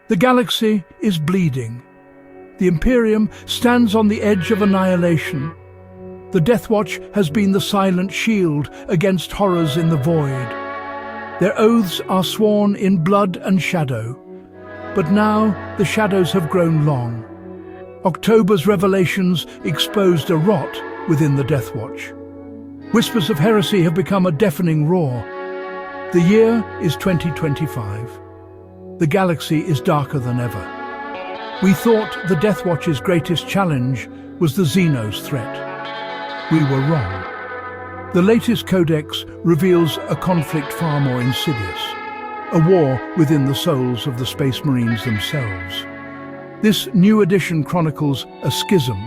The galaxy is bleeding. The Imperium stands on the edge of annihilation. The Deathwatch has been the silent shield against horrors in the void. Their oaths are sworn in blood and shadow. But now the shadows have grown long. October's revelations exposed a rot within the Deathwatch. Whispers of heresy have become a deafening roar. The year is 2025. The galaxy is darker than ever. We thought the Deathwatch's greatest challenge was the Xenos threat. We were wrong. The latest codex reveals a conflict far more insidious, a war within the souls of the Space Marines themselves. This new edition chronicles a schism,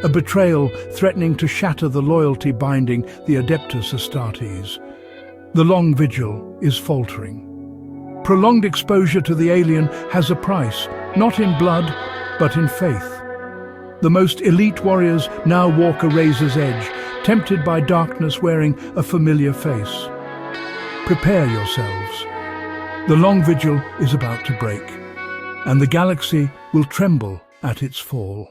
a betrayal threatening to shatter the loyalty binding the Adeptus Astartes. The long vigil is faltering. Prolonged exposure to the alien has a price, not in blood, but in faith. The most elite warriors now walk a razor's edge, tempted by darkness wearing a familiar face. Prepare yourselves. The long vigil is about to break, and the galaxy will tremble at its fall.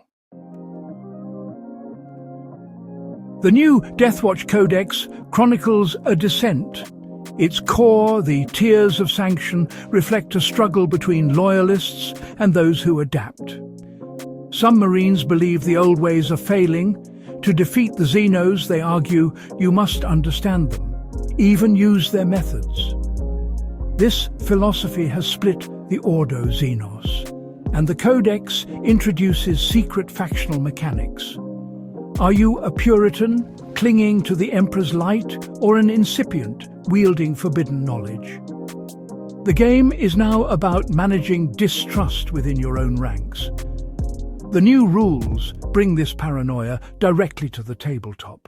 The new Deathwatch Codex chronicles a descent. Its core, the tiers of sanction, reflect a struggle between loyalists and those who adapt. Some Marines believe the old ways are failing. To defeat the Xenos, they argue, you must understand them, even use their methods. This philosophy has split the Ordo Xenos, and the Codex introduces secret factional mechanics. Are you a Puritan, clinging to the Emperor's light, or an incipient, wielding forbidden knowledge? The game is now about managing distrust within your own ranks. The new rules bring this paranoia directly to the tabletop.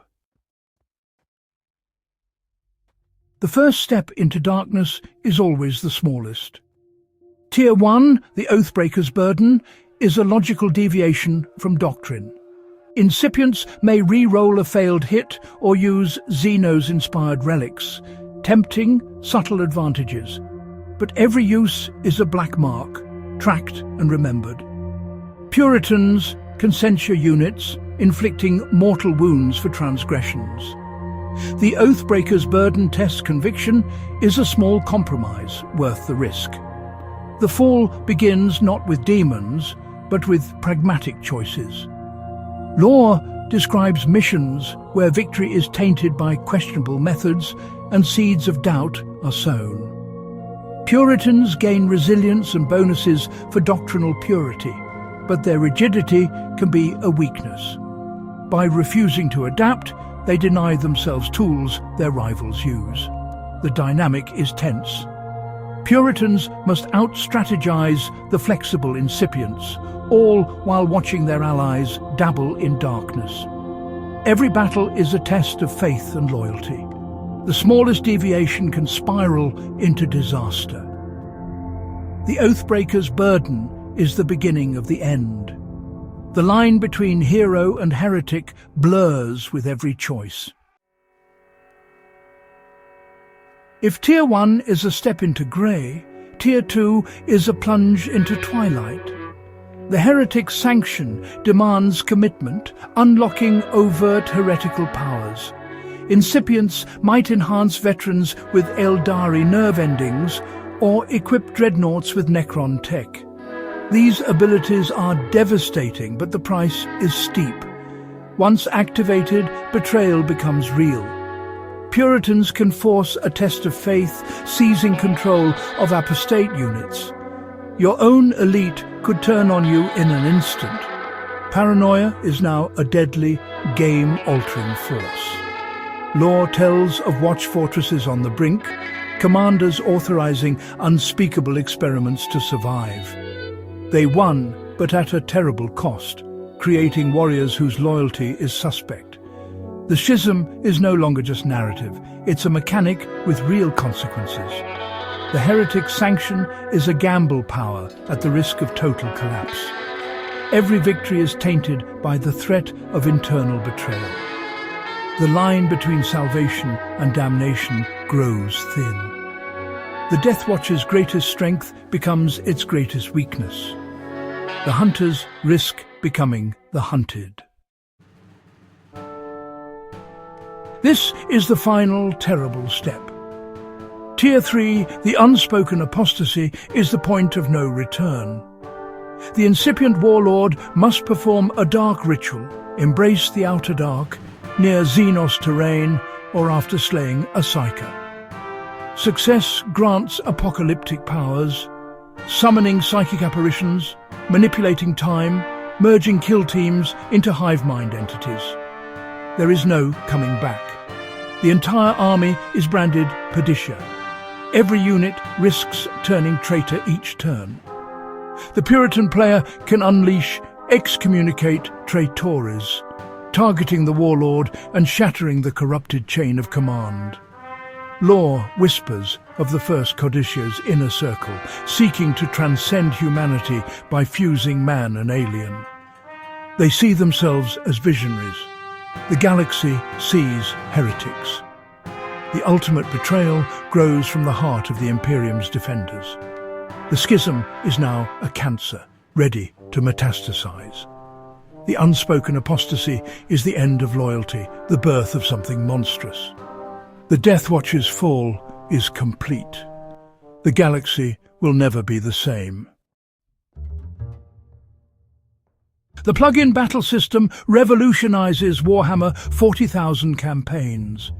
The first step into darkness is always the smallest. Tier 1, the Oathbreaker's Burden, is a logical deviation from doctrine. Incipients may re-roll a failed hit or use Xenos-inspired relics, tempting, subtle advantages. But every use is a black mark, tracked and remembered. Puritans can censure units, inflicting mortal wounds for transgressions. The Oathbreaker's Burden test conviction is a small compromise worth the risk. The fall begins not with demons, but with pragmatic choices. Lore describes missions where victory is tainted by questionable methods and seeds of doubt are sown. Puritans gain resilience and bonuses for doctrinal purity, but their rigidity can be a weakness. By refusing to adapt, they deny themselves tools their rivals use. The dynamic is tense. Puritans must out-strategize the flexible incipients, all while watching their allies dabble in darkness. Every battle is a test of faith and loyalty. The smallest deviation can spiral into disaster. The Oathbreaker's Burden is the beginning of the end. The line between hero and heretic blurs with every choice. If Tier 1 is a step into grey, Tier 2 is a plunge into twilight. The heretic sanction demands commitment, unlocking overt heretical powers. Incipients might enhance veterans with Eldari nerve endings or equip dreadnoughts with Necron tech. These abilities are devastating, but the price is steep. Once activated, betrayal becomes real. Puritans can force a test of faith, seizing control of apostate units. Your own elite could turn on you in an instant. Paranoia is now a deadly, game-altering force. Lore tells of watch fortresses on the brink, commanders authorizing unspeakable experiments to survive. They won, but at a terrible cost, creating warriors whose loyalty is suspect. The schism is no longer just narrative, it's a mechanic with real consequences. The heretic sanction is a gamble power at the risk of total collapse. Every victory is tainted by the threat of internal betrayal. The line between salvation and damnation grows thin. The Deathwatch's greatest strength becomes its greatest weakness. The hunters risk becoming the hunted. This is the final terrible step. Tier 3, the unspoken apostasy, is the point of no return. The incipient warlord must perform a dark ritual, embrace the outer dark, near Xenos terrain, or after slaying a psyker. Success grants apocalyptic powers, summoning psychic apparitions, manipulating time, merging kill teams into hive mind entities. There is no coming back. The entire army is branded Perditia. Every unit risks turning traitor each turn. The Puritan player can unleash excommunicate traitores, targeting the warlord and shattering the corrupted chain of command. Lore whispers of the first Codicio's inner circle, seeking to transcend humanity by fusing man and alien. They see themselves as visionaries. The galaxy sees heretics. The ultimate betrayal grows from the heart of the Imperium's defenders. The schism is now a cancer, ready to metastasize. The unspoken apostasy is the end of loyalty, the birth of something monstrous. The Deathwatch's fall is complete. The galaxy will never be the same. The plug-in battle system revolutionizes Warhammer 40,000 campaigns.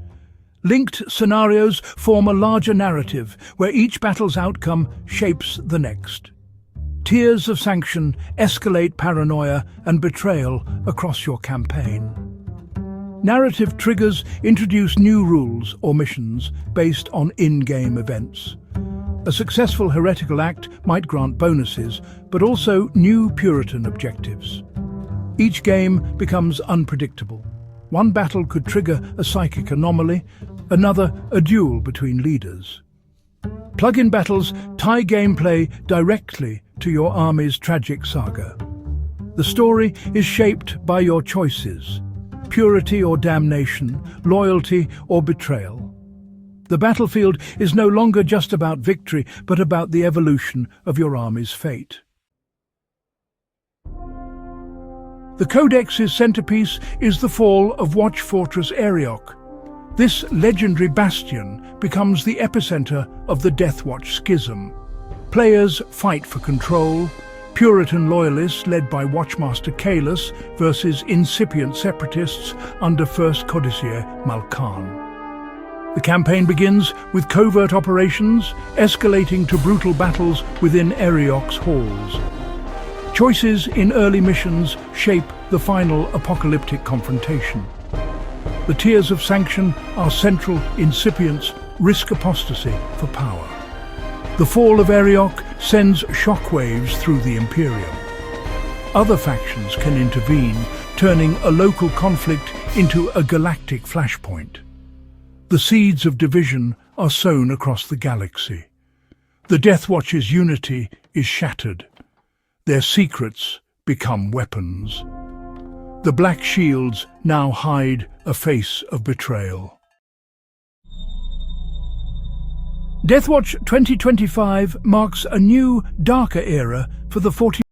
Linked scenarios form a larger narrative where each battle's outcome shapes the next. Tiers of sanction escalate paranoia and betrayal across your campaign. Narrative triggers introduce new rules or missions based on in-game events. A successful heretical act might grant bonuses, but also new Puritan objectives. Each game becomes unpredictable. One battle could trigger a psychic anomaly, another a duel between leaders. Plug-in battles tie gameplay directly to your army's tragic saga. The story is shaped by your choices: purity or damnation, loyalty or betrayal. The battlefield is no longer just about victory, but about the evolution of your army's fate. The Codex's centerpiece is the fall of Watch Fortress Arioch. This legendary bastion becomes the epicenter of the Deathwatch schism. Players fight for control: Puritan loyalists led by Watchmaster Kaelus versus incipient separatists under First Codicier Malkan. The campaign begins with covert operations, escalating to brutal battles within Arioch's halls. Choices in early missions shape the final apocalyptic confrontation. The tiers of sanction are central incipients risk apostasy for power. The fall of Arioch sends shockwaves through the Imperium. Other factions can intervene, turning a local conflict into a galactic flashpoint. The seeds of division are sown across the galaxy. The Deathwatch's unity is shattered. Their secrets become weapons. The Black Shields now hide a face of betrayal. Deathwatch 2025 marks a new, darker era for the 40